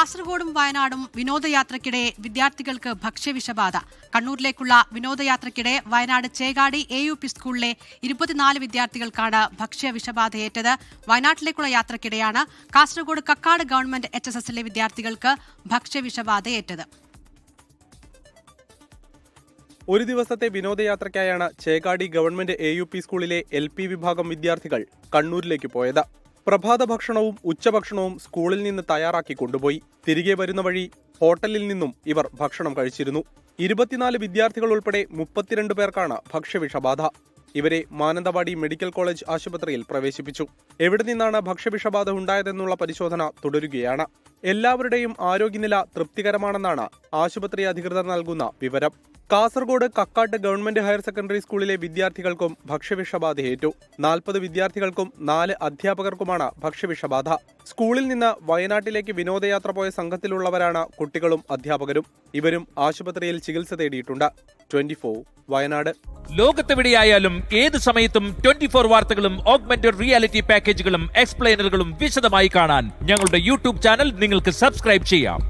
കാസർഗോഡും വയനാടും വിനോദയാത്രയ്ക്കിടെ വിദ്യാർത്ഥികൾക്ക് ഭക്ഷ്യവിഷബാധ. കണ്ണൂരിലേക്കുള്ള വിനോദയാത്രയ്ക്കിടെ വയനാട് ചേകാടി AUP സ്കൂളിലെ 24 വിദ്യാർത്ഥികൾക്കാണ് ഭക്ഷ്യവിഷബാധയേറ്റത്. വയനാട്ടിലേക്കുള്ള യാത്രയ്ക്കിടെയാണ് കാസർഗോഡ് കക്കാട് ഗവൺമെന്റ് HSSലെ വിദ്യാർത്ഥികൾക്ക് ഭക്ഷ്യവിഷബാധയേറ്റത്. ഒരു ദിവസത്തെ വിനോദയാത്രയ്ക്കായാണ് ചേകാടി ഗവൺമെന്റ് AUP സ്കൂളിലെ LP വിഭാഗം വിദ്യാർത്ഥികൾ കണ്ണൂരിലേക്ക് പോയത്. പ്രഭാത ഭക്ഷണവും ഉച്ചഭക്ഷണവും സ്കൂളിൽ നിന്ന് തയ്യാറാക്കി കൊണ്ടുപോയി. തിരികെ വരുന്ന വഴി ഹോട്ടലിൽ നിന്നും ഇവർ ഭക്ഷണം കഴിച്ചിരുന്നു. 24 വിദ്യാർത്ഥികൾ ഉൾപ്പെടെ 32 പേർക്കാണ് ഭക്ഷ്യവിഷബാധ. ഇവരെ മാനന്തവാടി മെഡിക്കൽ കോളേജ് ആശുപത്രിയിൽ പ്രവേശിപ്പിച്ചു. എവിടെ നിന്നാണ് ഭക്ഷ്യവിഷബാധ ഉണ്ടായതെന്നുള്ള പരിശോധന തുടരുകയാണ്. എല്ലാവരുടെയും ആരോഗ്യനില തൃപ്തികരമാണെന്നാണ് ആശുപത്രി അധികൃതർ നൽകുന്ന വിവരം. Kasaragod Kakkat government higher secondary സ്കൂളിലെ വിദ്യാർത്ഥികൾക്കും ഭക്ഷ്യവിഷബാധയേറ്റു. 40 വിദ്യാർത്ഥികൾക്കും 4 അധ്യാപകർക്കുമാണ് ഭക്ഷ്യവിഷബാധ. സ്കൂളിൽ നിന്ന് വയനാട്ടിലേക്ക് വിനോദയാത്ര പോയ സംഘത്തിലുള്ളവരാണ് കുട്ടികളും അധ്യാപകരും. ഇവരും ആശുപത്രിയിൽ ചികിത്സ തേടിയിട്ടുണ്ട്. 24 വയനാട്. ലോകത്തെവിടെയായാലും ഏത് സമയത്തും 24 വാർത്തകളും ഓഗ്മെന്റഡ് റിയാലിറ്റി പാക്കേജുകളും എക്സ്പ്ലെയിനറുകളും വിശദമായി കാണാൻ ഞങ്ങളുടെ YouTube ചാനൽ നിങ്ങൾക്ക് സബ്സ്ക്രൈബ് ചെയ്യാം.